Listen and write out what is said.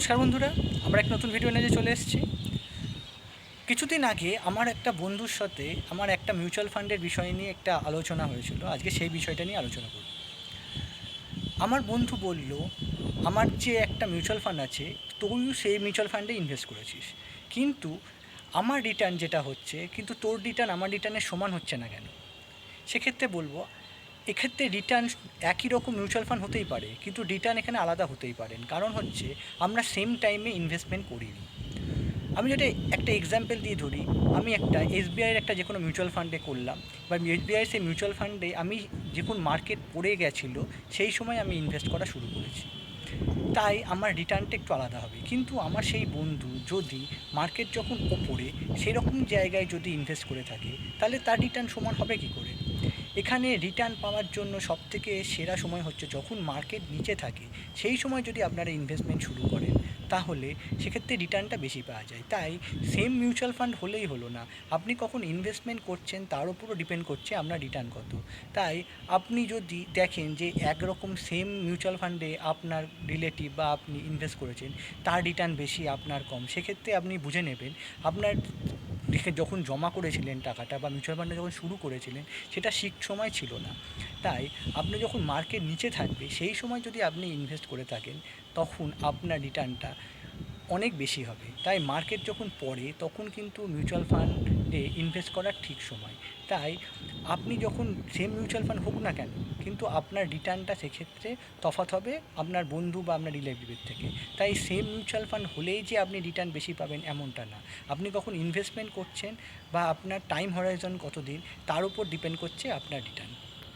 নমস্কার বন্ধুরা, আমরা এক নতুন ভিডিও নিয়ে চলে এসেছি। কিছুদিন আগে আমার একটা বন্ধুর সাথে আমার একটা মিউচুয়াল ফান্ডের বিষয় নিয়ে একটা আলোচনা হয়েছিল। আজকে সেই বিষয়টা নিয়ে আলোচনা করব। আমার বন্ধু বলল, আমার যে একটা মিউচুয়াল ফান্ড আছে, তুইও সেই মিউচুয়াল ফান্ডে ইনভেস্ট করেছিস, কিন্তু আমার রিটার্ন যেটা হচ্ছে, কিন্তু তোর রিটার্ন আমার রিটার্নের সমান হচ্ছে না কেন? সেক্ষেত্রে বলবো, এক্ষেত্রে রিটার্ন একই রকম মিউচুয়াল ফান্ড হতেই পারে, কিন্তু রিটার্ন এখানে আলাদা হতেই পারেন। কারণ হচ্ছে আমরা সেম টাইমে ইনভেস্টমেন্ট করিনি। আমি যদি একটা এক্সাম্পল দিয়ে ধরি, আমি একটা এসবিআইয়ের একটা যে কোনো মিউচুয়াল ফান্ডে করলাম, বা এসবিআই সেই মিউচুয়াল ফান্ডে আমি যখন মার্কেট পড়ে গেছিলো সেই সময় আমি ইনভেস্ট করা শুরু করেছি, তাই আমার রিটার্নটা একটু আলাদা হবে। কিন্তু আমার সেই বন্ধু যদি মার্কেট যখন ওপরে সেরকম জায়গায় যদি ইনভেস্ট করে থাকে, তাহলে তার রিটার্ন সমান হবে কী করে? এখানে রিটার্ন পাওয়ার জন্য সবথেকে সেরা সময় হচ্ছে যখন মার্কেট নিচে থাকে, সেই সময় যদি আপনারা ইনভেস্টমেন্ট শুরু করেন, তাহলে সেক্ষেত্রে রিটার্নটা বেশি পাওয়া যায়। তাই সেম মিউচুয়াল ফান্ড হলেই হলো না, আপনি কখন ইনভেস্টমেন্ট করছেন তার উপরও ডিপেন্ড করছে আপনার রিটার্ন কত। তাই আপনি যদি দেখেন যে একরকম সেম মিউচুয়াল ফান্ডে আপনার রিলেটিভ বা আপনি ইনভেস্ট করেছেন, তার রিটার্ন বেশি আপনার কম, সেক্ষেত্রে আপনি বুঝে নেবেন আপনার যখন জমা করেছিলেন টাকাটা বা মিউচুয়াল ফান্ডে যখন শুরু করেছিলেন, সেটা ঠিক সময় ছিল না। তাই আপনি যখন মার্কেট নিচে থাকবে সেই সময় যদি আপনি ইনভেস্ট করে থাকেন, তখন আপনার রিটার্নটা অনেক বেশি হবে। তাই মার্কেট যখন পড়ে তখন কিন্তু মিউচুয়াল ফান্ডে ইনভেস্ট করার ঠিক সময়। তাই আপনি যখন সেম মিউচুয়াল ফান্ড হোক না কেন, কিন্তু আপনার রিটার্নটা সেক্ষেত্রে তফাৎ হবে আপনার বন্ধু বা আপনার রিলেটিভের থেকে। তাই সেম মিউচুয়াল ফান্ড হলেই যে আপনি রিটার্ন বেশি পাবেন এমনটা না। আপনি কখন ইনভেস্টমেন্ট করছেন বা আপনার টাইম হরাইজন কতদিন, তার উপর ডিপেন্ড করছে আপনার রিটার্ন।